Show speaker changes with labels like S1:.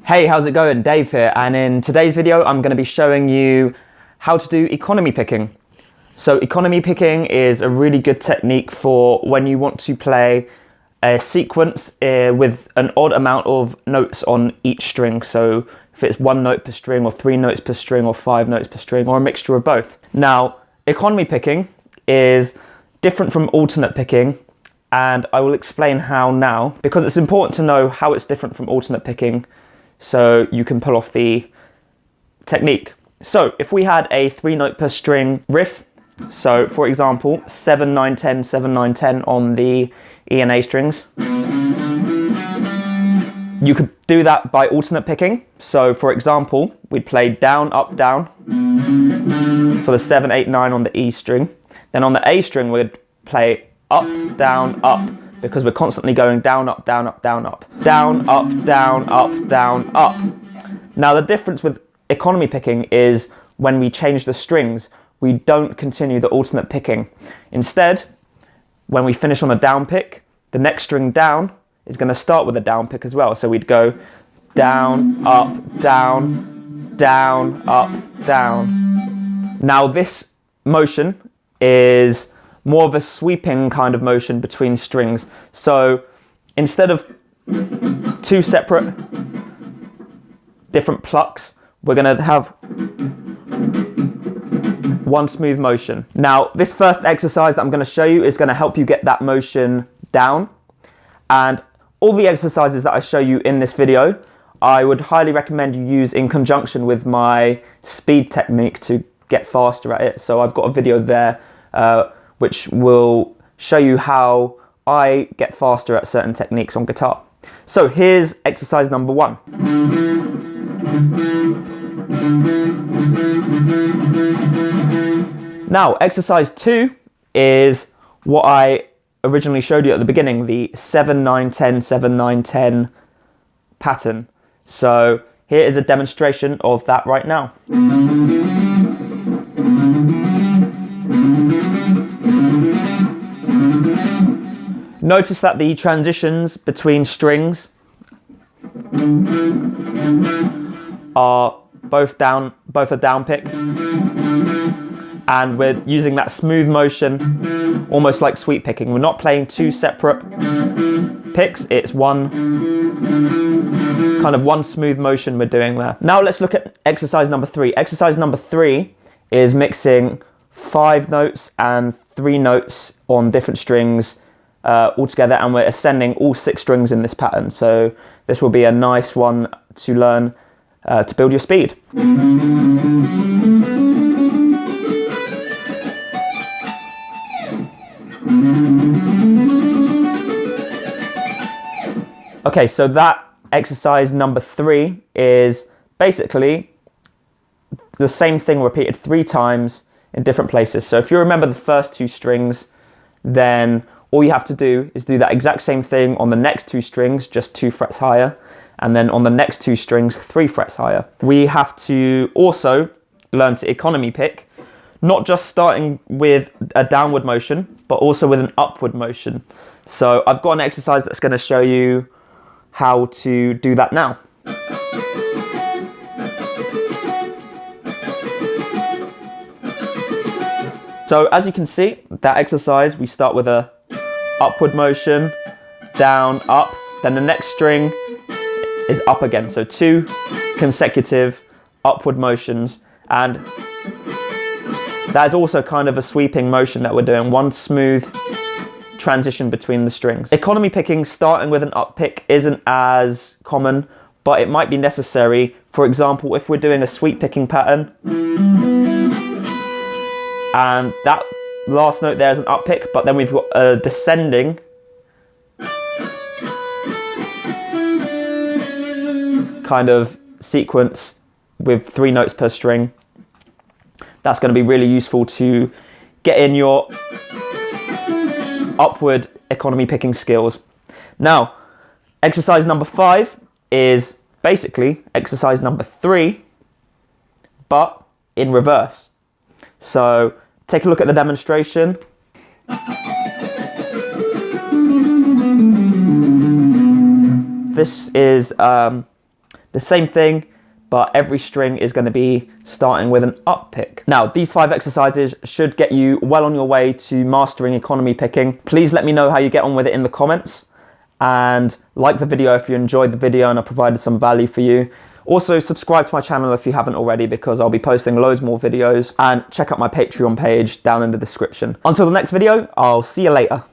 S1: Hey, how's it going? Dave here, and in today's video I'm going to be showing you how to do economy picking. So economy picking is a really good technique for when you want to play a sequence with an odd amount of notes on each string. So if it's 1 note per string, or 3 notes per string, or 5 notes per string, or a mixture of both. Now, economy picking is different from alternate picking, and I will explain how now, because it's important to know how it's different from alternate picking so you can pull off the technique. So if we had a 3 note per string riff, so for example 7, 9, 10, 7, 9, 10 on the E and A strings, you could do that by alternate picking. So for example, we'd play down, up, down for the 7, 8, 9 on the E string. Then on the A string we'd play up, down, up, because we're constantly going down, up, down, up, down, up. Down, up, down, up, down, up. Now the difference with economy picking is when we change the strings, we don't continue the alternate picking. Instead, when we finish on a down pick, the next string down is going to start with a down pick as well. So we'd go down, up, down, down, up, down. Now this motion is more of a sweeping kind of motion between strings. So instead of 2 separate different plucks, we're going to have one smooth motion. Now this first exercise that I'm going to show you is going to help you get that motion down, and all the exercises that I show you in this video I would highly recommend you use in conjunction with my speed technique to get faster at it. So I've got a video there which will show you how I get faster at certain techniques on guitar. So here's exercise number 1. Now exercise 2 is what I originally showed you at the beginning, the 7, 9, 10, 7, 9, 10 pattern. So here is a demonstration of that right now. Notice that the transitions between strings are both a down pick, and we're using that smooth motion almost like sweep picking. We're not playing 2 separate picks, it's one smooth motion we're doing there. Now let's look at exercise number 3. Exercise number 3 is mixing 5 notes and 3 notes on different strings all together, and we're ascending all 6 strings in this pattern. So this will be a nice one to learn to build your speed. Okay, so that exercise number 3 is basically the same thing repeated 3 times in different places. So if you remember the first 2 strings, then all you have to do is do that exact same thing on the next 2 strings, just 2 frets higher, and then on the next 2 strings, 3 frets higher. We have to also learn to economy pick, not just starting with a downward motion, but also with an upward motion. So I've got an exercise that's going to show you how to do that now. So as you can see, that exercise, we start with a upward motion, down, up, then the next string is up again. So 2 consecutive upward motions, and that is also kind of a sweeping motion that we're doing, one smooth transition between the strings. Economy picking starting with an up pick isn't as common, but it might be necessary. For example, if we're doing a sweep picking pattern, and that last note there is an up pick, but then we've got a descending kind of sequence with 3 notes per string. That's going to be really useful to get in your upward economy picking skills. Now, exercise number 5 is basically exercise number 3, but in reverse. So take a look at the demonstration. This the same thing, but every string is going to be starting with an up pick. Now, these 5 exercises should get you well on your way to mastering economy picking. Please let me know how you get on with it in the comments, and like the video if you enjoyed the video and I provided some value for you. Also, subscribe to my channel if you haven't already, because I'll be posting loads more videos, and check out my Patreon page down in the description. Until the next video, I'll see you later.